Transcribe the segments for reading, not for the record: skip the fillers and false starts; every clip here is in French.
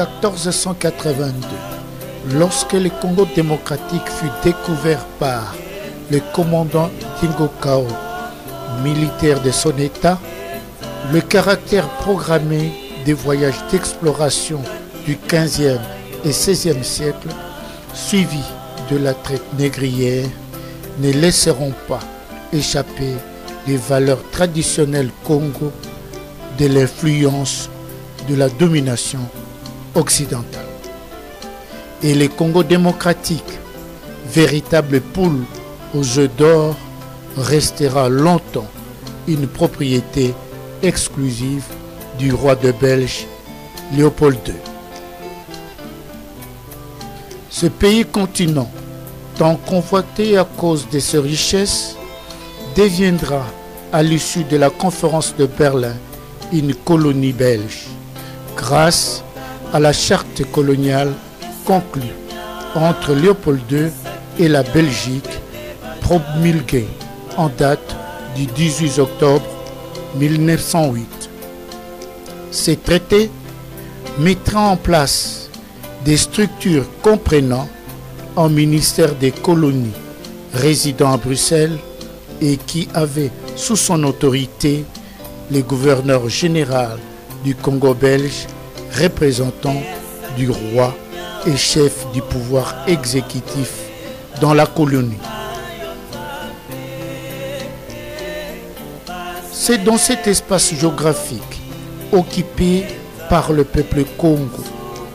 1482, lorsque le Congo démocratique fut découvert par le commandant Tingo Kao, militaire de son État, le caractère programmé des voyages d'exploration du XVe et XVIe siècle, suivis de la traite négrière, ne laisseront pas échapper les valeurs traditionnelles Congo de l'influence de la domination occidentale. Et le Congo démocratique, véritable poule aux œufs d'or, restera longtemps une propriété exclusive du roi de Belge Léopold II. Ce pays continent, tant convoité à cause de ses richesses, deviendra à l'issue de la conférence de Berlin une colonie belge, grâce à la charte coloniale conclue entre Léopold II et la Belgique, promulguée en date du 18 octobre 1908. Ces traités mettra en place des structures comprenant un ministère des colonies résidant à Bruxelles et qui avait sous son autorité le gouverneur général du Congo belge, représentant du roi et chef du pouvoir exécutif dans la colonie. C'est dans cet espace géographique occupé par le peuple Congo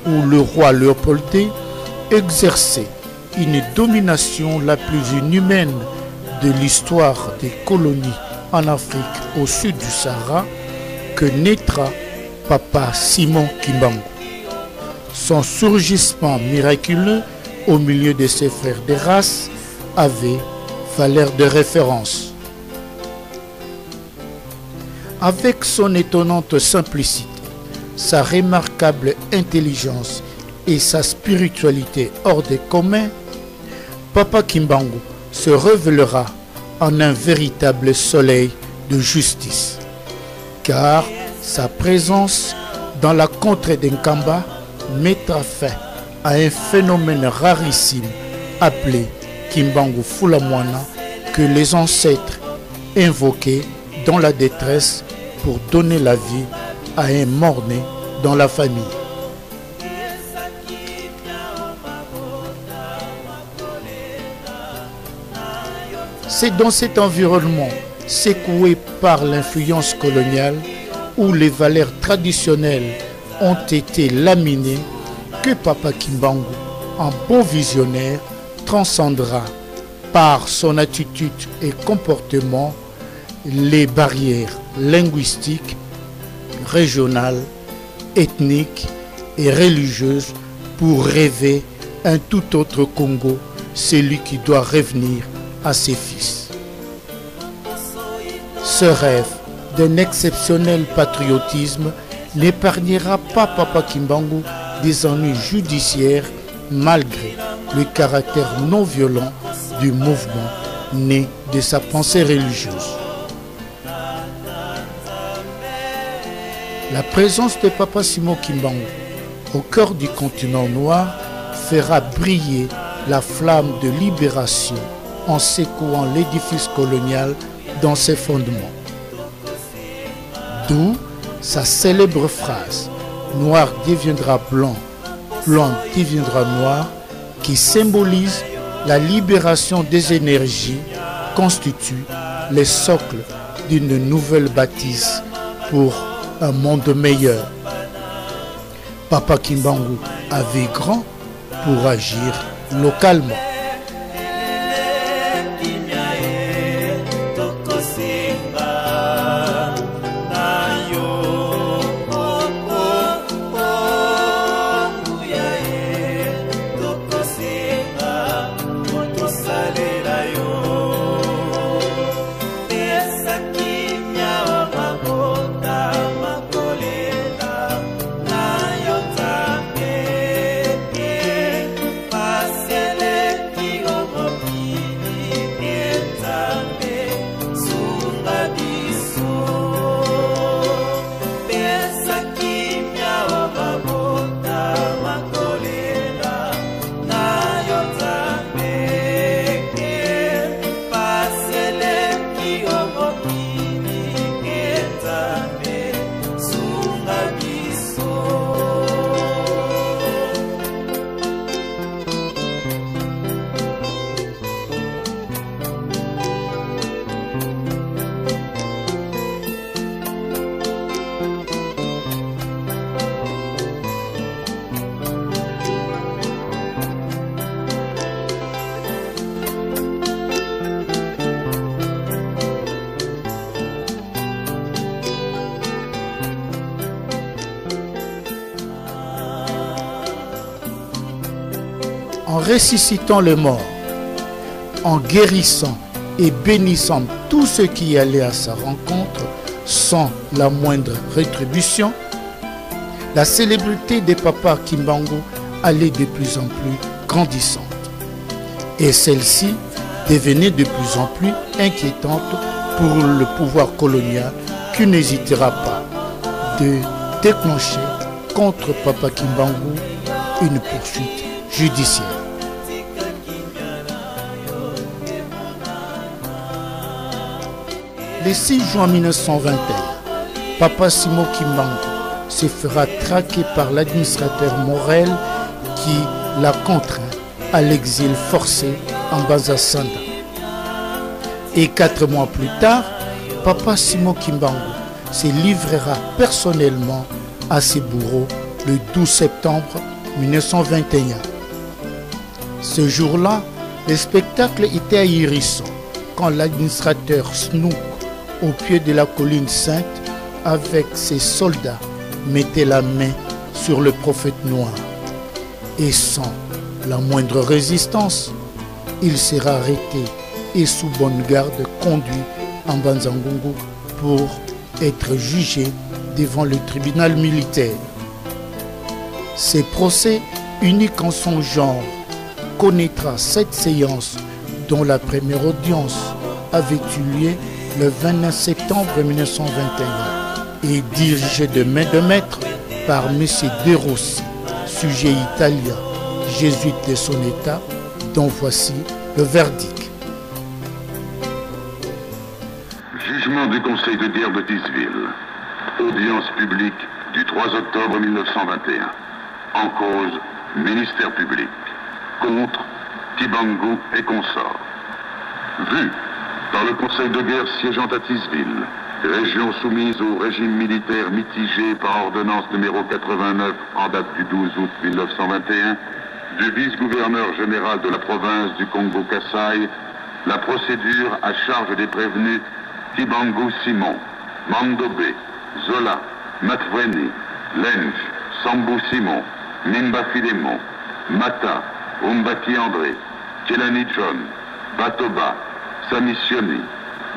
où le roi Léopold II exerçait une domination la plus inhumaine de l'histoire des colonies en Afrique au sud du Sahara que naîtra Papa Simon Kimbangu. Son surgissement miraculeux au milieu de ses frères de race avait valeur de référence. Avec son étonnante simplicité, sa remarquable intelligence et sa spiritualité hors des communs, Papa Kimbangu se révélera en un véritable soleil de justice, car sa présence dans la contrée d'Nkamba mettra fin à un phénomène rarissime appelé Kimbangu Fulamwana que les ancêtres invoquaient dans la détresse pour donner la vie à un mort-né dans la famille. C'est dans cet environnement secoué par l'influence coloniale où les valeurs traditionnelles ont été laminées que Papa Kimbangu, en bon visionnaire, transcendra par son attitude et comportement les barrières linguistiques, régionales, ethniques et religieuses pour rêver un tout autre Congo, celui qui doit revenir à ses fils. Ce rêve d'un exceptionnel patriotisme n'épargnera pas Papa Kimbangu des ennuis judiciaires malgré le caractère non violent du mouvement né de sa pensée religieuse. La présence de Papa Simon Kimbangu au cœur du continent noir fera briller la flamme de libération en secouant l'édifice colonial dans ses fondements. D'où sa célèbre phrase « Noir deviendra blanc, blanc deviendra noir » qui symbolise la libération des énergies constitue le socle d'une nouvelle bâtisse pour un monde meilleur. Papa Kimbangu avait grand pour agir localement. en ressuscitant les morts, en guérissant et bénissant tous ceux qui allaient à sa rencontre sans la moindre rétribution, la célébrité des papas Kimbangu allait de plus en plus grandissante. Et celle-ci devenait de plus en plus inquiétante pour le pouvoir colonial qui n'hésitera pas de déclencher contre Papa Kimbangu une poursuite judiciaire. Le 6 juin 1921, Papa Simon Kimbangu se fera traquer par l'administrateur Morel qui l'a contraint à l'exil forcé en Bazasanda. Et 4 mois plus tard, Papa Simon Kimbangu se livrera personnellement à ses bourreaux le 12 septembre 1921. Ce jour-là, le spectacle était ahurissant quand l'administrateur Snook, au pied de la colline sainte, avec ses soldats, mettait la main sur le prophète noir. Et sans la moindre résistance, il sera arrêté et sous bonne garde conduit en Banzangungu pour être jugé devant le tribunal militaire. Ce procès, unique en son genre, connaîtra 7 séances dont la première audience avait eu lieu le 29 septembre 1921 et dirigée de main de maître par M. De Rossi, sujet italien, jésuite de son état, dont voici le verdict. Jugement du Conseil de guerre de Tisville. Audience publique du 3 octobre 1921. En cause, ministère public. Contre, Kimbangu et consorts. Vu dans le Conseil de guerre siégeant à Tisville, région soumise au régime militaire mitigé par ordonnance numéro 89 en date du 12 août 1921, du vice-gouverneur général de la province du Congo-Kassai, la procédure à charge des prévenus Kimbangu Simon, Mandobé, Zola, Matweni, Lenj, Sambou Simon, Nimba Filemon, Mata, Umbaki André, Kelani John, Batoba, Samissioni,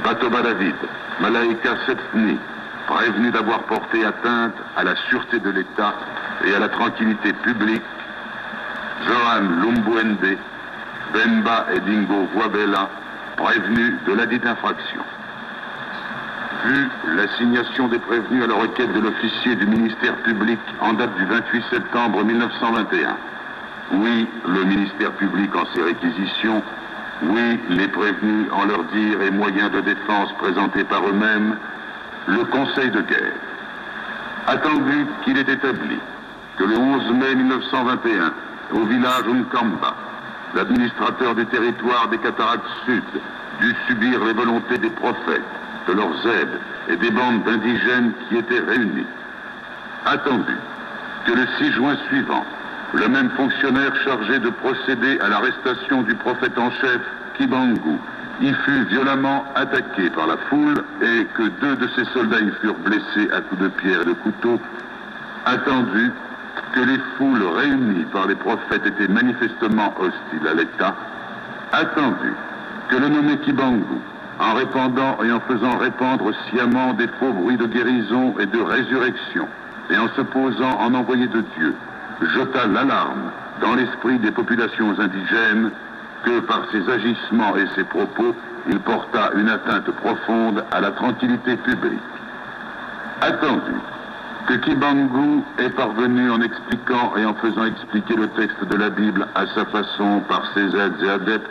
Batoba David, Malaika Setni, prévenus d'avoir porté atteinte à la sûreté de l'État et à la tranquillité publique, Johan Lumbuende, Bemba et Dingo Wabela, prévenus de la dite infraction. Vu l'assignation des prévenus à la requête de l'officier du ministère public en date du 28 septembre 1921. Oui, le ministère public en ses réquisitions. Oui, les prévenus en leur dire et moyens de défense présentés par eux-mêmes. Le Conseil de guerre. Attendu qu'il est établi que le 11 mai 1921, au village Unkamba, l'administrateur du territoire des Cataractes Sud dut subir les volontés des prophètes, de leurs aides et des bandes d'indigènes qui étaient réunis. Attendu que le 6 juin suivant, le même fonctionnaire chargé de procéder à l'arrestation du prophète en chef, Kimbangu, y fut violemment attaqué par la foule et que 2 de ses soldats y furent blessés à coups de pierre et de couteau. Attendu que les foules réunies par les prophètes étaient manifestement hostiles à l'État. Attendu que le nommé Kimbangu, en répandant et en faisant répandre sciemment des faux bruits de guérison et de résurrection, et en se posant en envoyé de Dieu, jeta l'alarme dans l'esprit des populations indigènes que par ses agissements et ses propos, il porta une atteinte profonde à la tranquillité publique. Attendu que Kimbangu est parvenu en expliquant et en faisant expliquer le texte de la Bible à sa façon par ses aides et adeptes,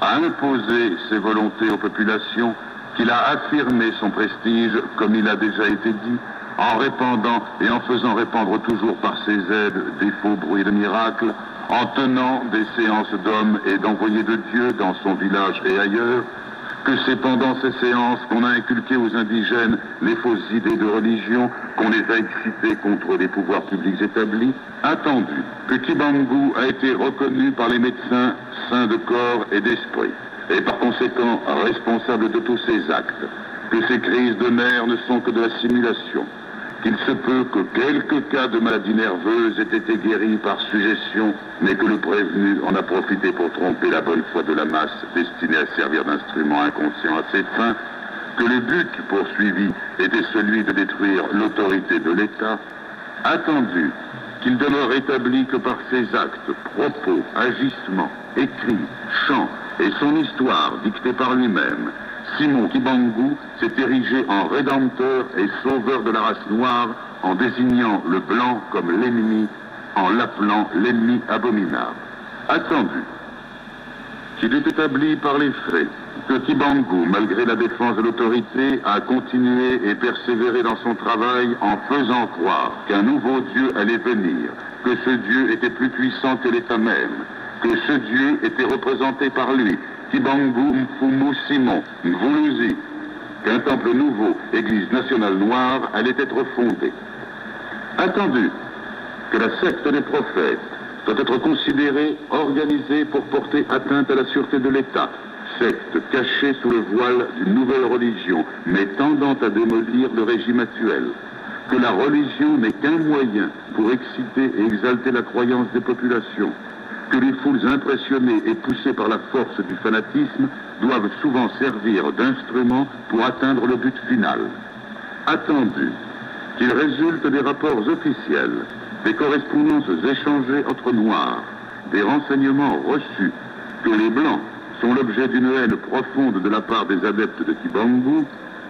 a imposé ses volontés aux populations, qu'il a affirmé son prestige, comme il a déjà été dit, en répandant et en faisant répandre toujours par ses aides des faux bruits de miracles, en tenant des séances d'hommes et d'envoyés de Dieu dans son village et ailleurs, que c'est pendant ces séances qu'on a inculqué aux indigènes les fausses idées de religion, qu'on les a excités contre les pouvoirs publics établis. Attendu que Kimbangu a été reconnu par les médecins saints de corps et d'esprit, et par conséquent responsable de tous ses actes, que ces crises de nerfs ne sont que de la simulation, qu'il se peut que quelques cas de maladie nerveuse aient été guéris par suggestion, mais que le prévenu en a profité pour tromper la bonne foi de la masse destinée à servir d'instrument inconscient à ses fins, que le but poursuivi était celui de détruire l'autorité de l'État, attendu qu'il demeure établi que par ses actes, propos, agissements, écrits, chants et son histoire dictée par lui-même, Simon Kibangu s'est érigé en rédempteur et sauveur de la race noire en désignant le blanc comme l'ennemi, en l'appelant l'ennemi abominable. Attendu qu'il est établi par les faits que Kibangu, malgré la défense de l'autorité, a continué et persévéré dans son travail en faisant croire qu'un nouveau Dieu allait venir, que ce Dieu était plus puissant que l'État même, que ce Dieu était représenté par lui, Kibangu Mfumu Simon Mvuluzi, qu'un temple nouveau, Église nationale noire, allait être fondé. Attendu que la secte des prophètes doit être considérée, organisée pour porter atteinte à la sûreté de l'État, secte cachée sous le voile d'une nouvelle religion, mais tendant à démolir le régime actuel, que la religion n'est qu'un moyen pour exciter et exalter la croyance des populations, que les foules impressionnées et poussées par la force du fanatisme doivent souvent servir d'instrument pour atteindre le but final. Attendu qu'il résulte des rapports officiels, des correspondances échangées entre Noirs, des renseignements reçus, que les Blancs sont l'objet d'une haine profonde de la part des adeptes de Kibangu,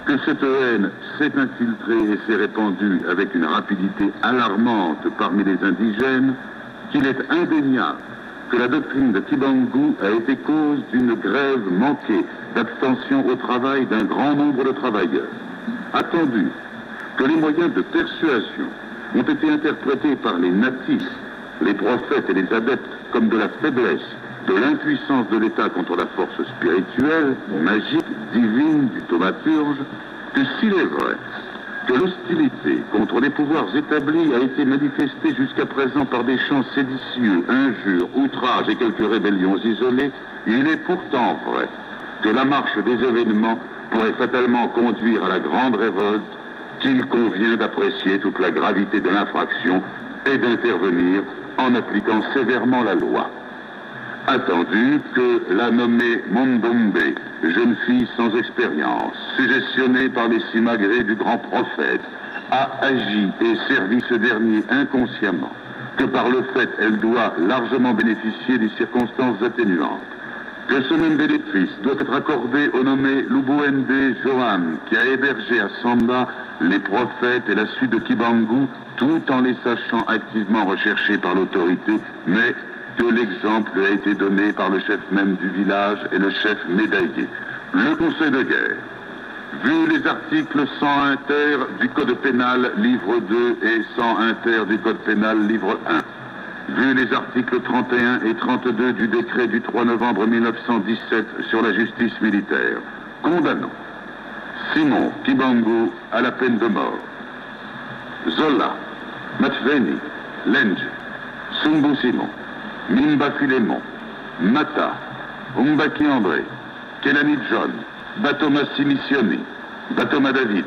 que cette haine s'est infiltrée et s'est répandue avec une rapidité alarmante parmi les indigènes, qu'il est indéniable que la doctrine de Kibangu a été cause d'une grève manquée d'abstention au travail d'un grand nombre de travailleurs. Attendu que les moyens de persuasion ont été interprétés par les natifs, les prophètes et les adeptes comme de la faiblesse, de l'impuissance de l'État contre la force spirituelle, magique, divine du thaumaturge, que s'il est vrai que l'hostilité contre les pouvoirs établis a été manifestée jusqu'à présent par des chants séditieux, injures, outrages et quelques rébellions isolées, il est pourtant vrai que la marche des événements pourrait fatalement conduire à la grande révolte, qu'il convient d'apprécier toute la gravité de l'infraction et d'intervenir en appliquant sévèrement la loi. Attendu que la nommée Mondombe, jeune fille sans expérience, suggestionnée par les simagrées du grand prophète, a agi et servi ce dernier inconsciemment, que par le fait elle doit largement bénéficier des circonstances atténuantes, que ce même bénéfice doit être accordé au nommé Lubuende Johan, qui a hébergé à Samba les prophètes et la suite de Kibangu, tout en les sachant activement recherchés par l'autorité, mais que l'exemple lui a été donné par le chef même du village et le chef médaillé. Le Conseil de guerre, vu les articles 101 ter du Code pénal, livre 2, et 101 ter du Code pénal, livre 1, vu les articles 31 et 32 du décret du 3 novembre 1917 sur la justice militaire, condamnant Simon Kibangu à la peine de mort, Zola, Matveni, Lenge, Sumbu Simon, Mimba Philémon, Mata, Umbaki André, Kelani John, Batoma Simissioni, Batoma David,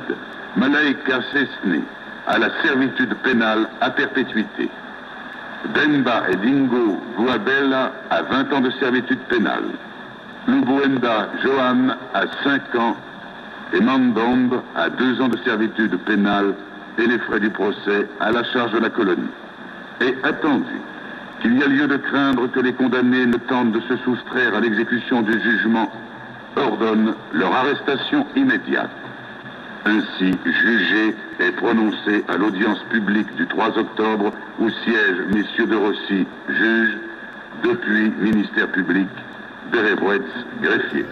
Malaika Sesni, à la servitude pénale à perpétuité. Demba et Dingo Guabella à 20 ans de servitude pénale. Lubuenda Johan à 5 ans et Mandombe à 2 ans de servitude pénale et les frais du procès à la charge de la colonie. Et attendu qu'il y a lieu de craindre que les condamnés ne tentent de se soustraire à l'exécution du jugement, ordonne leur arrestation immédiate. Ainsi jugé et prononcé à l'audience publique du 3 octobre où siègent messieurs de Rossi, juges, depuis ministère public, Berevretz, greffier.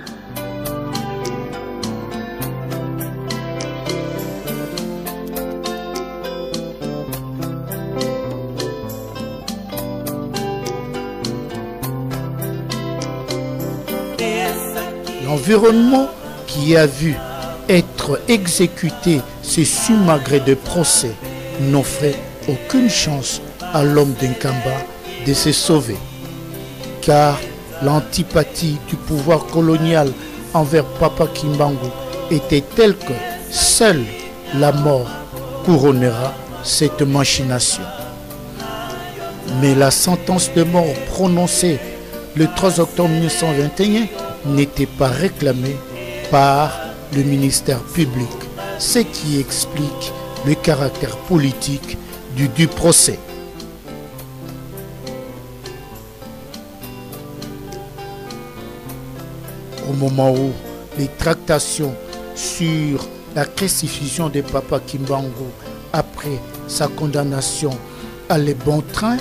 L'environnement qui a vu être exécuté ces sumagrés de procès n'offrait aucune chance à l'homme d'Nkamba de se sauver, car l'antipathie du pouvoir colonial envers Papa Kimbangu était telle que seule la mort couronnera cette machination. Mais la sentence de mort prononcée le 3 octobre 1921 n'était pas réclamée par le ministère public, ce qui explique le caractère politique du procès. Au moment où les tractations sur la restitution de Papa Kimbangu après sa condamnation allaient bon train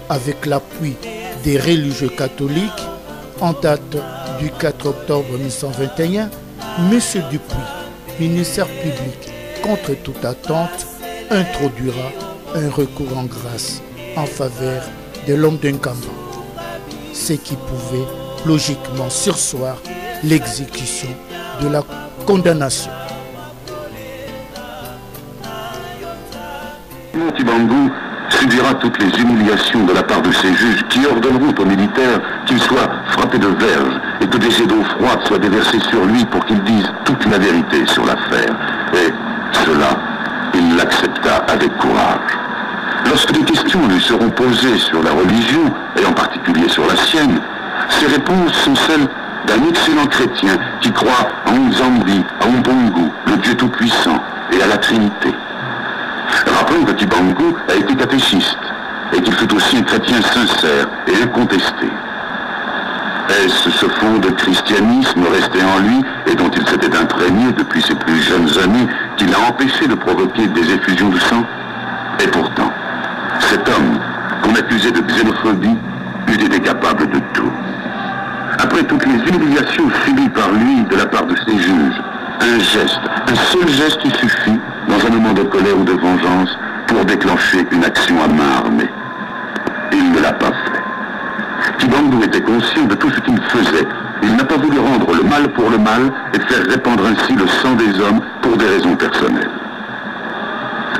avec l'appui des religieux catholiques, en date du 4 octobre 1921, M. Dupuis, ministère public, contre toute attente, introduira un recours en grâce en faveur de l'homme d'un Nkamba, ce qui pouvait logiquement surseoir l'exécution de la condamnation. Kimbangu subira toutes les humiliations de la part de ces juges qui ordonneront aux militaires qu'il soit frappé de verge et que des jets d'eau froide soient déversés sur lui pour qu'il dise toute la vérité sur l'affaire. Et cela, il l'accepta avec courage. Lorsque des questions lui seront posées sur la religion, et en particulier sur la sienne, ses réponses sont celles d'un excellent chrétien qui croit en Nzambi, à Mbongo, le Dieu Tout-Puissant, et à la Trinité. Rappelons que Kimbangu a été catéchiste et qu'il fut aussi un chrétien sincère et incontesté. Est-ce ce fond de christianisme resté en lui et dont il s'était imprégné depuis ses plus jeunes années qui l'a empêché de provoquer des effusions de sang? Et pourtant, cet homme qu'on accusait de xénophobie eût été capable de tout. Après toutes les humiliations subies par lui de la part de ses juges, un seul geste qui suffit dans un moment de colère ou de vengeance pour déclencher une action à main armée. Il ne l'a pas fait. Kimbangu était conscient de tout ce qu'il faisait. Il n'a pas voulu rendre le mal pour le mal et faire répandre ainsi le sang des hommes pour des raisons personnelles.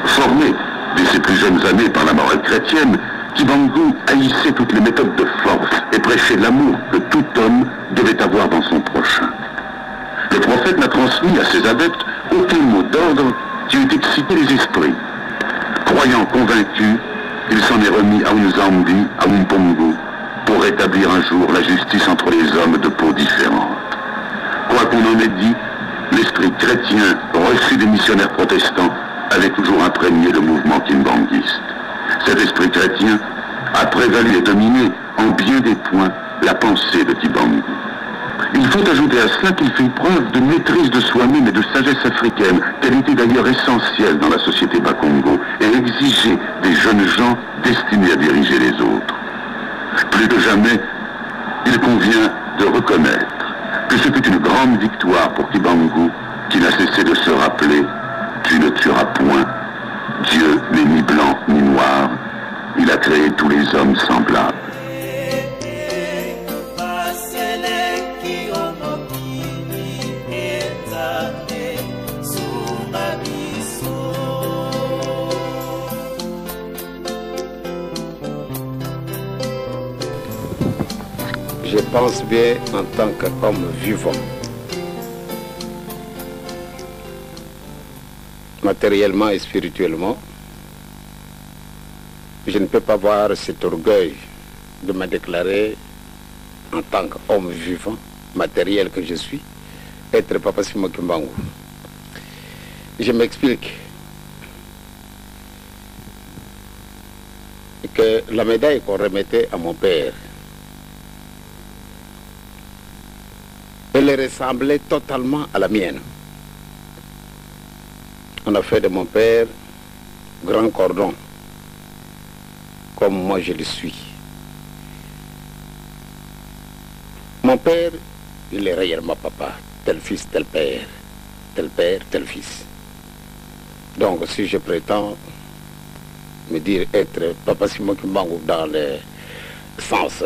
Formé dès ses plus jeunes années par la morale chrétienne, Kimbangu haïssait toutes les méthodes de force et prêchait l'amour que tout homme devait avoir dans son prochain. Le prophète n'a transmis à ses adeptes aucun mot d'ordre qui eût excité les esprits. Croyant convaincu, il s'en est remis à Nzambi, à Mbongo, pour rétablir un jour la justice entre les hommes de peau différente. Quoi qu'on en ait dit, l'esprit chrétien reçu des missionnaires protestants avait toujours imprégné le mouvement kimbanguiste. Cet esprit chrétien a prévalu et dominé en bien des points la pensée de Kimbangu. Il faut ajouter à cela qu'il fait preuve de maîtrise de soi-même et de sagesse africaine, qu'elle était d'ailleurs essentielle dans la société Bakongo et exigeait des jeunes gens destinés à diriger les autres. Plus que jamais, il convient de reconnaître que ce fut une grande victoire pour Kimbangu, qui n'a cessé de se rappeler « Tu ne tueras point, Dieu n'est ni blanc ni noir, il a créé tous les hommes semblables. » Je pense bien en tant qu'homme vivant. Matériellement et spirituellement, je ne peux pas avoir cet orgueil de me déclarer en tant qu'homme vivant, matériel que je suis, être Papa Simon Kimbangu. Je m'explique. Que la médaille qu'on remettait à mon père, elle ressemblait totalement à la mienne. On a fait de mon père grand cordon, comme moi je le suis. Mon père, il est réellement papa, tel fils, tel père, tel fils. Donc si je prétends me dire être Papa Simon Kimbangu dans le sens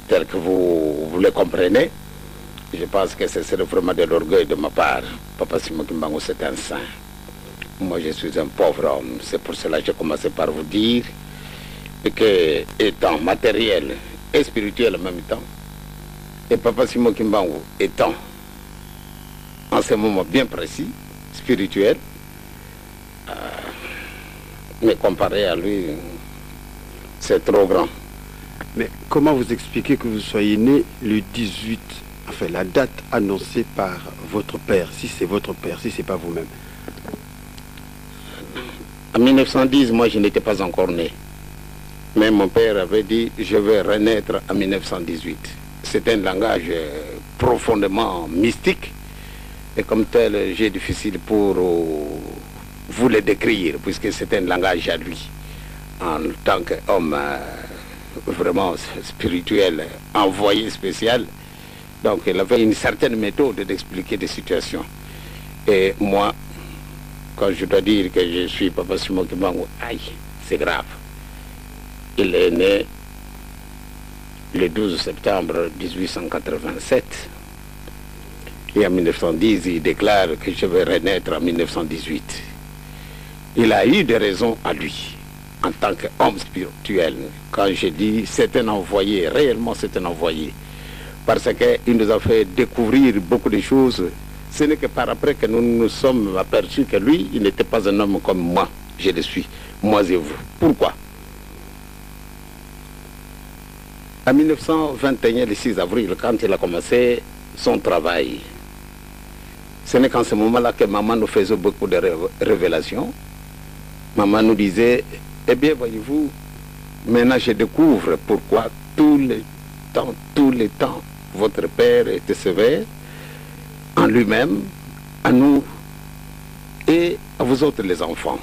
tel que vous le comprenez, je pense que ce serait vraiment de l'orgueil de ma part. Papa Simon Kimbangu, c'est un saint. Moi, je suis un pauvre homme. C'est pour cela que j'ai commencé par vous dire que, étant matériel et spirituel en même temps, et Papa Simon Kimbangu étant, en ce moment bien précis, spirituel, Mais comparé à lui, c'est trop grand. Mais comment vous expliquez que vous soyez né le 18, enfin la date annoncée par votre père, si c'est votre père, si c'est pas vous-même? En 1910, moi je n'étais pas encore né. Mais mon père avait dit, je vais renaître en 1918. C'est un langage profondément mystique. Et comme tel, j'ai difficile pour vous le décrire, puisque c'est un langage à lui. En tant qu'homme vraiment spirituel, envoyé spécial. Donc il avait une certaine méthode d'expliquer des situations. Et moi, quand je dois dire que je suis Papa Simon Kimbangu, aïe, c'est grave. Il est né le 12 septembre 1887. Et en 1910, il déclare que je vais renaître en 1918. Il a eu des raisons à lui, en tant qu'homme spirituel. Quand je dis c'est un envoyé, réellement c'est un envoyé. Parce qu'il nous a fait découvrir beaucoup de choses. Ce n'est que par après que nous nous sommes aperçus que lui, il n'était pas un homme comme moi. Je le suis, moi et vous. Pourquoi? En 1921, le 6 avril, quand il a commencé son travail, ce n'est qu'en ce moment-là que maman nous faisait beaucoup de révélations. Maman nous disait, eh bien, voyez-vous, maintenant je découvre pourquoi tous les temps, votre père était sévère en lui-même, à nous et à vous autres les enfants.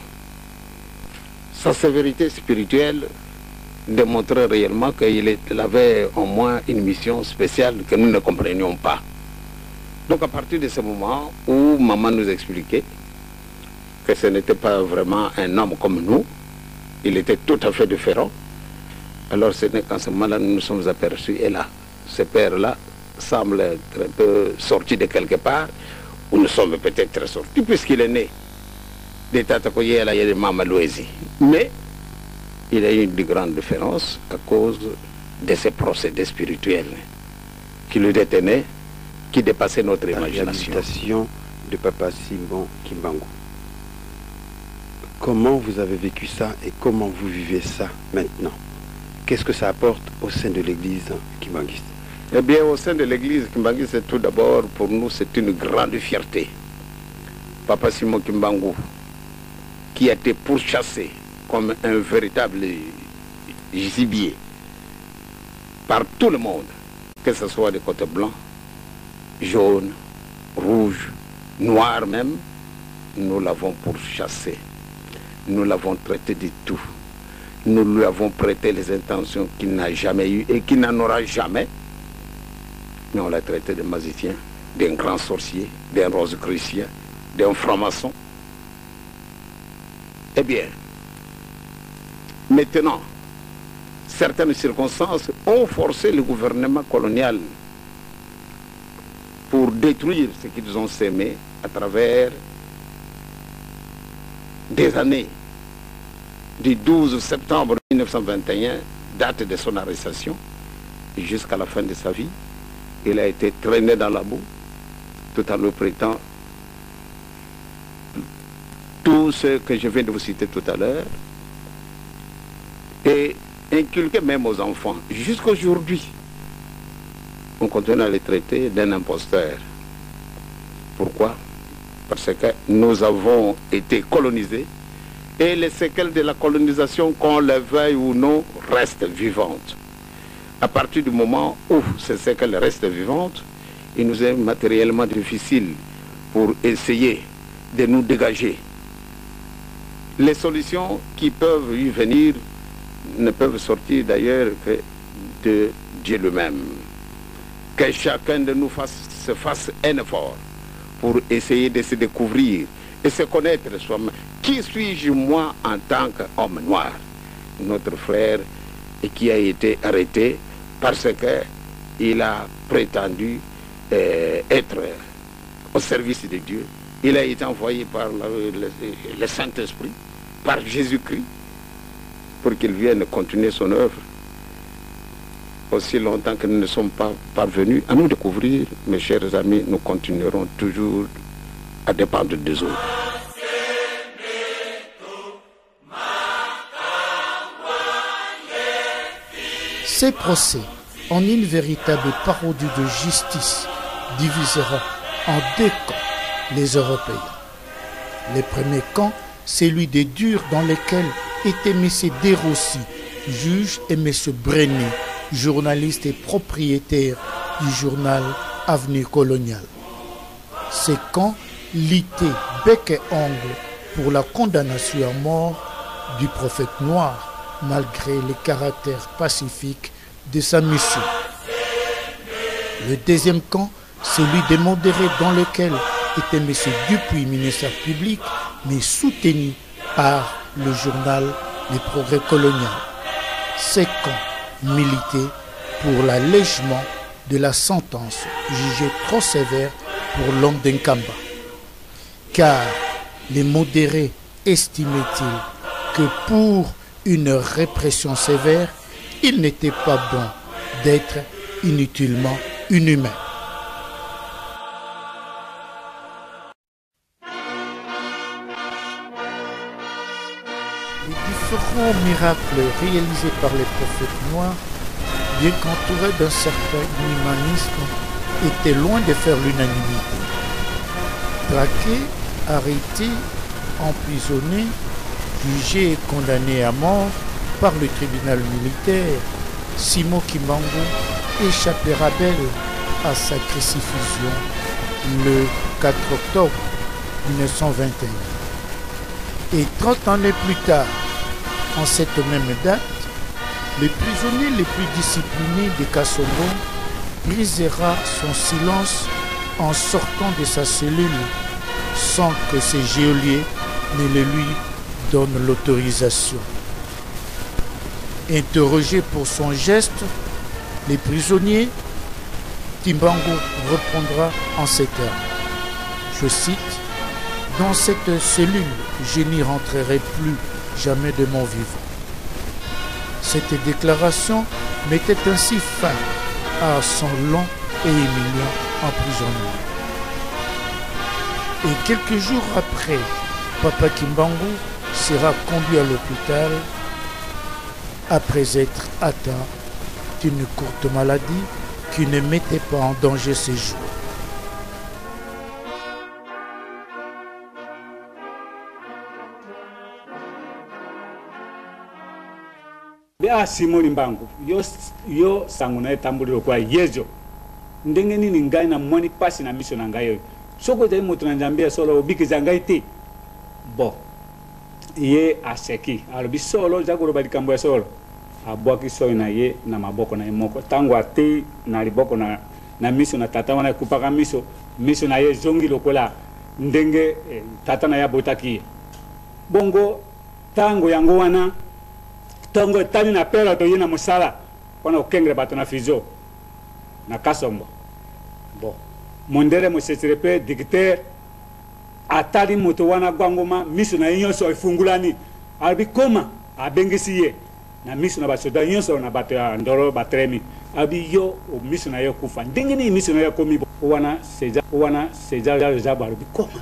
Sa sévérité spirituelle démontrait réellement qu'il avait au moins une mission spéciale que nous ne comprenions pas. Donc à partir de ce moment où maman nous expliquait que ce n'était pas vraiment un homme comme nous, il était tout à fait différent, alors ce n'est qu'en ce moment-là nous nous sommes aperçus, et là, ce père-là semble être un peu sorti de quelque part, ou nous sommes peut-être sortis, puisqu'il est né de Tatakoye à la Mamalouézi. Mais il y a eu une grande différence à cause de ces procédés spirituels qui le détenaient, qui dépassaient notre imagination. La réhabilitation de Papa Simon Kimbangu. Comment vous avez vécu ça et comment vous vivez ça maintenant? Qu'est-ce que ça apporte au sein de l'église kimbanguiste? Eh bien, au sein de l'église kimbanguiste, tout d'abord, pour nous, c'est une grande fierté. Papa Simon Kimbangu, qui a été pourchassé comme un véritable gibier par tout le monde, que ce soit des côtés blancs, jaunes, rouges, noirs même, nous l'avons pourchassé. Nous l'avons traité de tout. Nous lui avons prêté les intentions qu'il n'a jamais eues et qu'il n'en aura jamais. Mais on l'a traité de magicien, d'un grand sorcier, d'un rosicrucien, d'un franc-maçon. Eh bien, maintenant, certaines circonstances ont forcé le gouvernement colonial pour détruire ce qu'ils ont sémé à travers des années. Du 12 septembre 1921, date de son arrestation, jusqu'à la fin de sa vie, il a été traîné dans la boue, tout en lui prêtant tout ce que je viens de vous citer tout à l'heure, et inculqué même aux enfants. Jusqu'aujourd'hui, on continue à les traiter d'un imposteur. Pourquoi? Parce que nous avons été colonisés et les séquelles de la colonisation, qu'on le veuille ou non, restent vivantes. À partir du moment où ces séquelles restent vivantes, il nous est matériellement difficile pour essayer de nous dégager. Les solutions qui peuvent y venir ne peuvent sortir d'ailleurs que de Dieu lui-même. Que chacun de nous se fasse un effort pour essayer de se découvrir et se connaître soi-même. Qui suis-je moi en tant qu'homme noir? Notre frère, et qui a été arrêté parce qu'il a prétendu être au service de Dieu. Il a été envoyé par le Saint-Esprit, par Jésus-Christ, pour qu'il vienne continuer son œuvre. Aussi longtemps que nous ne sommes pas parvenus à nous découvrir, mes chers amis, nous continuerons toujours à dépendre des autres. Ces procès, en une véritable parodie de justice, divisera en deux camps les Européens. Le premier camp, celui des durs dans lesquels étaient M. Desrossi, juge, et M. Brené, journaliste et propriétaire du journal Avenir Colonial. Ces camps litaient bec et ongle pour la condamnation à mort du prophète noir, malgré le caractère pacifique de sa mission. Le deuxième camp, celui des modérés dans lequel était M. Dupuis, ministère public, mais soutenu par le journal Les Progrès colonial. Ces camps militaient pour l'allègement de la sentence jugée trop sévère pour l'homme d'Nkamba. Car les modérés estimaient-ils que pour une répression sévère, il n'était pas bon d'être inutilement inhumain. Les différents miracles réalisés par les prophètes noirs, bien qu'entourés d'un certain humanisme, étaient loin de faire l'unanimité. Traqués, arrêtés, emprisonnés, jugés et condamnés à mort par le tribunal militaire, Simon Kimbangu échappera belle à sa crucifixion le 4 octobre 1921. Et 30 années plus tard, en cette même date, le prisonnier le plus discipliné de Kasongo brisera son silence en sortant de sa cellule sans que ses geôliers ne le lui donnent l'autorisation. Interrogé pour son geste, les prisonniers, Kimbangu répondra en ces termes. Je cite, « Dans cette cellule, je n'y rentrerai plus jamais de mon vivant. » Cette déclaration mettait ainsi fin à son long et humiliant emprisonnement. Et quelques jours après, Papa Kimbangu sera conduit à l'hôpital après être atteint d'une courte maladie qui ne mettait pas en danger ses jours. Simoni Mbangu yo sanguna etambuliro kwa yezo ndenge nini ngai na moni pasi na mission na ngai soko zai moto na njambia solo bikiza ngai te bo ye aseki alobi solo zakuro balikambo ya solo abwaki so na ye na maboko na moko tango ate na liboko na mission na tata wana kupaka mission na ye zongi lokola ndenge tata na ya botaki bongo tango yango wana tongo tani na pera to yina musala wana ukengre bato na fizo na Kasombo bo mondere mo setrepe dictateur atali moto wana gwangoma miso na yinyo ifungulani albi koma abengisi ye na miso na basoda yinyo na bato ya ndoro batremi abi yo o miso na yo kufa ndenge ni miso na yo komi wana seja zaba albi koma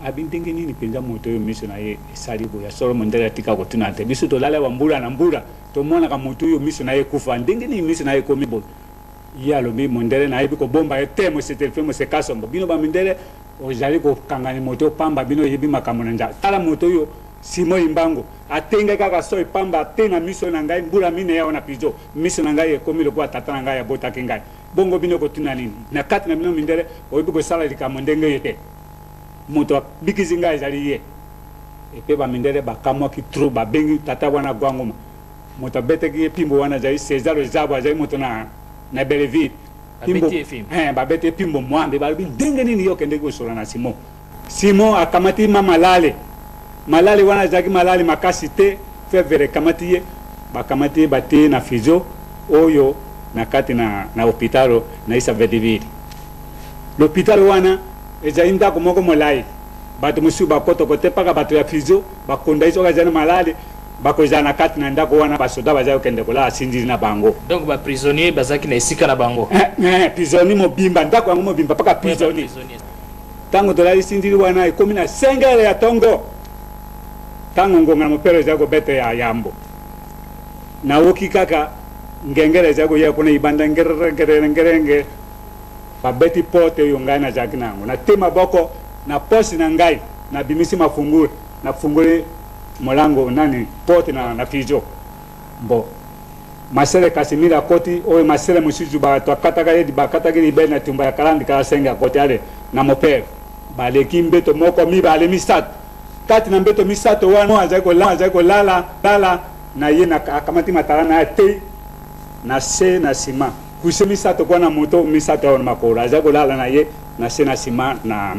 abi ndenge ni penza moto yo miso na ye salibo ya solo mondere tika ko tunante biso to lala wa mbula na mbula to mona ka moto yo miso na ye kufa ndenge ni miso na ye komi bo ya lobi mondere na yebi ko bomba etemo setelfemo se Kasombo bino ba mondere ojali ko kangani moto pamba bino yebi makambo na nja tala moto yo Simon Mbangu atenga kaka so pamba tena miso na ngai mbula mine ya ona pizo miso na ngai ekomi lokwa tata na ngai ya bota kengai bongo bino ko tuna nini na kati na bino mindere oyebi ko sala likamo ndenge yete moto bikizi ngai ezali ye epe ba mindere bakamwa ki tro ba bengi tata wana gwangoma moto beteki pimbo wana zai Cesar Zabo zai moto na Belleville pimbo babete pimbo mwambe balibi ndenge nini yo kende ko sola na Simon akamati malale wana zaki malale makasi te fevere kamati ye bakamati bate na fizo oyo na kati na hopitalo na isa Belleville l'hôpital wana ezainda ko moko molai bato musu bakoto kote paka bato ya fizo bakonda iso ka jana malale bakozana kati na ndako wana basoda bazayo kende kola asindiri na bango donc ba prisonnier bazaki na esika na bango prisonnier mobimba ndako yango mobimba paka prisonnier tango dolari sindiri wana ikomi na 5 heures ya tongo tango ngonga mo pere zako bete ya yambo na woki kaka ngengere zago ya kuna ibanda ngere babeti pote yo ngai na jaki nango na tema boko na posi na ngai na bimisi mafungure na fungure molango nani pote na fijo bo masere kasimira koti o masere musiju ba to kataka yedi ba kataka ni bena tumba ya kalandi kala senga koti ale na moper ba le kimbeto moko mi ba le misat kati na mbeto misato wana ajago lala na ye na akamati matala na te na se na sima kuse misato kwa na moto misato na makora ajago lala na ye na se na sima na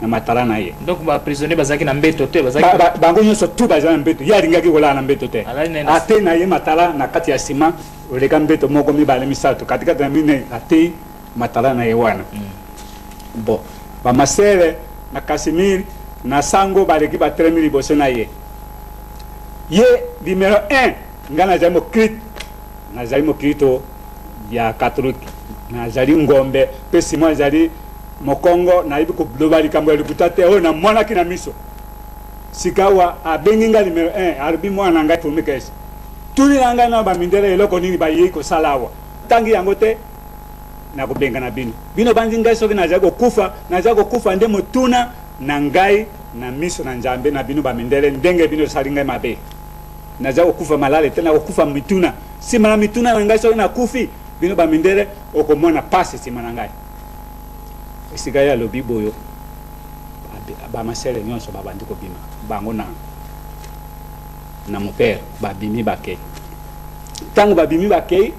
matala na ye donc ba prisonnier bazaki na mbeto te bazaki bango nyoso tu bazana mbeto ya ringaki kola na mbeto te ate na ye matala na kati ya sima oleka mbeto moko mibale misato katikati na mine ate matala na ye wana bo ba masere na Casimir na sango baleki ba 3000 liboso na ye numéro 1 ngana jamo crit na jamo crito ya catholique na jali ngombe pe simo jali mokongo na ibi ko global kambo likutate o na mwana kina miso sikawa abenginga numéro 1 arbi mwana ngai pour mekes tuli nanga na ba mindele eloko nini ba yi ko salawa tangi yango te na ko benga na bino banzi ngai soki na jago kufa nde motuna na ngai na miso na njambe na bino ba mindele ndenge bino salinga mabe na jago kufa malale tena ko kufa mituna sima na mituna na ngai soki na kufi bino ba mindele okomona passe sima na ngai esika ya lobi boyo ba masele nyonso ba bandiko bima bango na mon père ba bimi bake tango ba bimi bake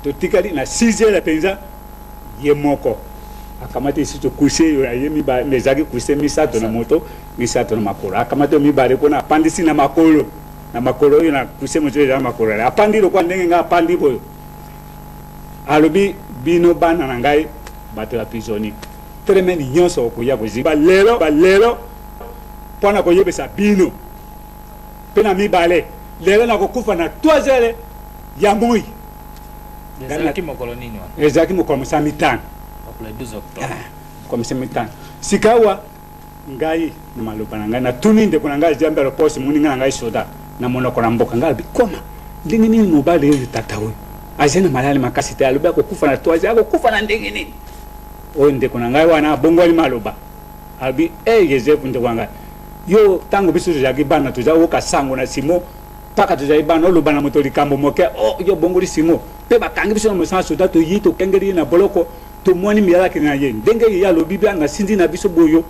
to tikali na 6h la penza ye moko akamate isi to kuse yo ayemi ba mezaki kuse misato na moto misato na makolo akamate mi bare ko na pandisi na makolo yo na kuse moto ya makolo apandi ro kwa ndenge nga apandi boyo alobi bino bana na ngai bato ya prisonnier tremeni nyonso ko ya ko ziba lero pona ko yebesa bino pena mi bale lero na ko kufa na 3h ya moi ezaki mokolo nini wana ezaki mokolo samitana le 12 octobre comme samitana sikawa ngai na maloba na ngai na tuni nde kuna ngai jambelo posi muninga na ngai soda na monoko na mboka ngai bikoma ndenge nini mobale yo tata oyo azena malali makasi te aloba ko kufa na 3h ko kufa na ndenge nini o nde kuna ngai wana bongo ni maloba abi Joseph nde wanga yo tango biso jagi bana tuja woka sango na simo paka tuja ibana lo bana moto likambo moke yo bongo li simo pe bakangi biso na mosanso soda to yito kengeri na boloko to mwani miala kina ye ndenge ya lo bibia na sindi na biso boyo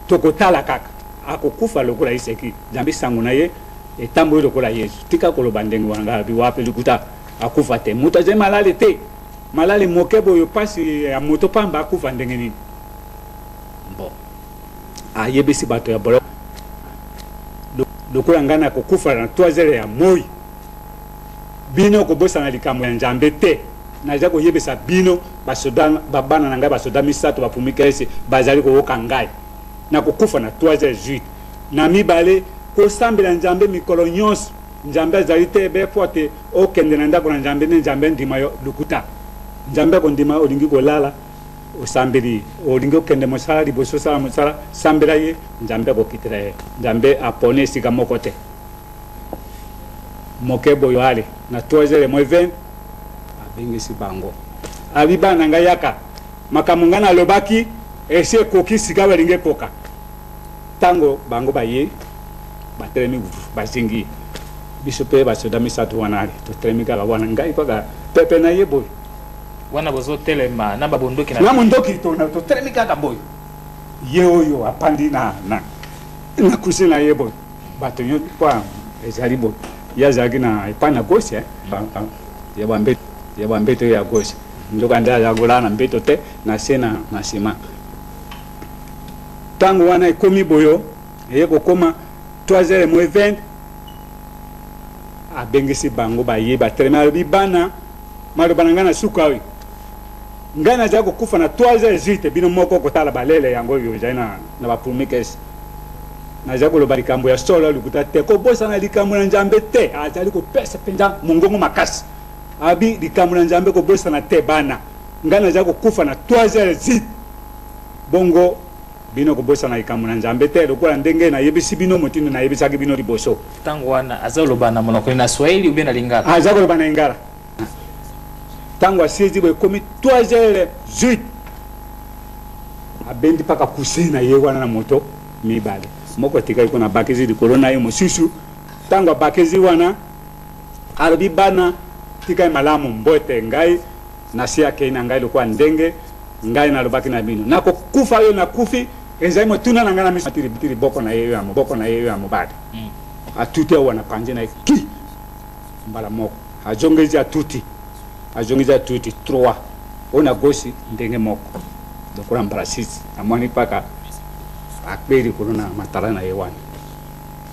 to kotala kaka akokufa lokola iseki jambi sango na ye etambo lokola Yesu tika ko lo bandenge wanga bi wape likuta akufa te muta je malale te malale moke boyo pasi ya moto pamba akufa ndenge nini bon ayebisi bato ya boloko lokola ngana ko kufa na 3h ya moi bino ko bosa na likambo ya njambe te na jako yebisa bino basoda babana na ngai basoda misato bapumika ese bazali ko woka ngai na ko kufa na 3h na mibale ko sambela njambe mikolo nyonso njambe azali te be pote o kende na ndako na njambe ne njambe ndima yo lukuta njambe ko ndima olingi ko lala o sambeli olingi ko kende mosala liboso sala mosala sambela ye njambe ko kitira ye njambe apone sika moko te mokebo yo ale na 3h20 abengisi bango abiba na ngai yaka makamunga na lobaki ese koki sika balinge koka tango bango baye batremi basingi biso pe basoda misato wana ale to tremi kaka wana ngai paka pepe na ye boy wana bozo telema na babondoki na mondoki to tremi kaka boy ye oyo apandi na kusina ye boy bato nyo kwa ezali boy ya zaki na ipana gosi ya bambeto ya gosi ndoka nda ya golana mbeto te na sena na sima tango wana ikomi boyo yeko koma 3h20 abengisi bango baye batrema bibana malobana ngana sukawi ngana jako kufa na 3h bino moko kotala balele yango yo jaina na bapumikes na jako loba likambo ya solo likuta te ko bosa na likambo na njambe te azali ko pesa penja mungongo makasi abi likambo na njambe ko bosa na te bana ngana jako kufa na 3h bongo bino ko bosa na likambo na njambe te lokola ndenge na yebisi bino motino na yebisa bino liboso tango wana azalo bana monoko na Swahili ubena lingala azalo bana ingala ntango asiezi boye ekomi 3h08 abendi mpaka cousin na ye wana na moto mibale moko etikali kuna bakezi likolo na ye mosusu ntango abakezi wana alobi bana tikai malamu mbote ngai nasi akei na ngai lokola ndenge ngai nalobaki na bino nakokufa yo nakufi ezali motuna na ngai na miso bitiri boko na ye ya mobali atuti awa na panje na ye ki mbala moko azongezi atuti 3 ona gosi ndenge moko lokola mbala 6 amwani mpaka akperi kono na matala na ye wana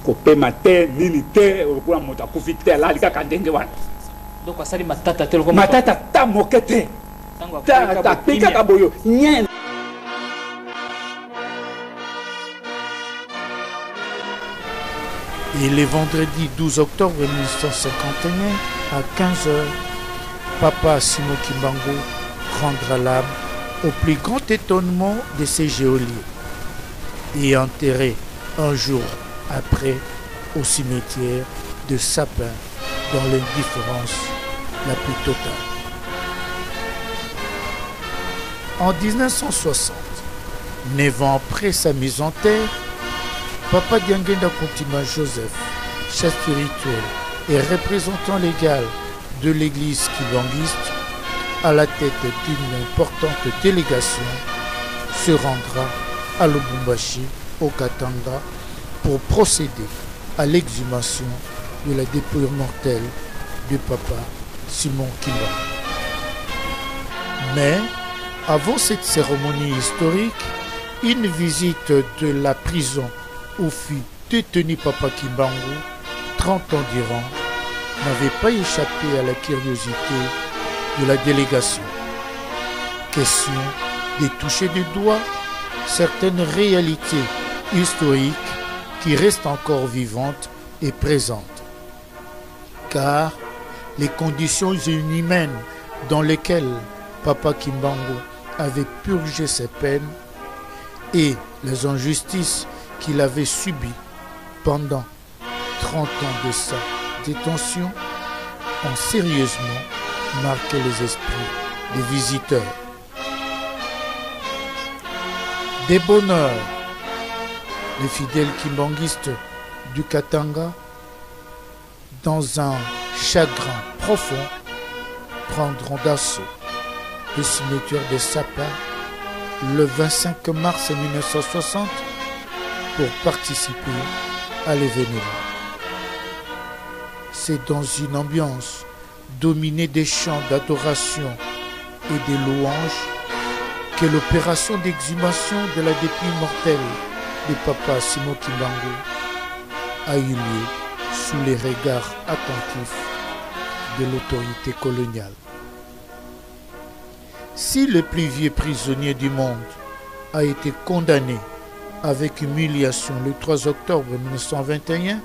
kopema te nini te lokola moto akufi te alali kaka ndenge wana donc asali matata te lokola matata ta moke te akpei kaka boyo nye. Et le vendredi 12 octobre 1951, à 15h, Papa Simon Kimbangu rendra l'âme au plus grand étonnement de ces geôliers et enterré un jour après au cimetière de Sapin dans l'indifférence la plus totale. En 1960, 9 ans après sa mise en terre, Papa Diangenda Kontima Joseph, chef spirituel et représentant légal de l'église kibanguiste, à la tête d'une importante délégation, se rendra à Lubumbashi, au Katanga, pour procéder à l'exhumation de la dépouille mortelle de Papa Simon Kimbangu. Mais, avant cette cérémonie historique, une visite de la prison où fut détenu Papa Kimbangu, 30 ans durant, n'avait pas échappé à la curiosité de la délégation. Question de toucher du doigt certaines réalités historiques qui restent encore vivantes et présentes. Car les conditions inhumaines dans lesquelles Papa Kimbangu avait purgé ses peines et les injustices qu'il avait subies pendant 30 ans de sa détention ont sérieusement marqué les esprits des visiteurs. Des bonheurs, les fidèles kimbanguistes du Katanga, dans un chagrin profond, prendront d'assaut le cimetière de Sapin le 25 mars 1960 pour participer à l'événement. C'est dans une ambiance dominée des chants d'adoration et des louanges que l'opération d'exhumation de la dépouille mortelle de Papa Simon Kimbangu a eu lieu sous les regards attentifs de l'autorité coloniale. Si le plus vieux prisonnier du monde a été condamné avec humiliation le 3 octobre 1921,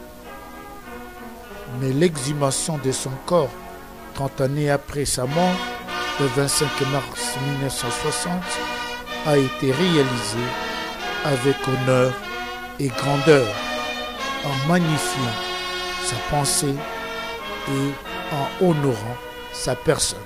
mais l'exhumation de son corps 30 années après sa mort, le 25 mars 1960, a été réalisée avec honneur et grandeur, en magnifiant sa pensée et en honorant sa personne.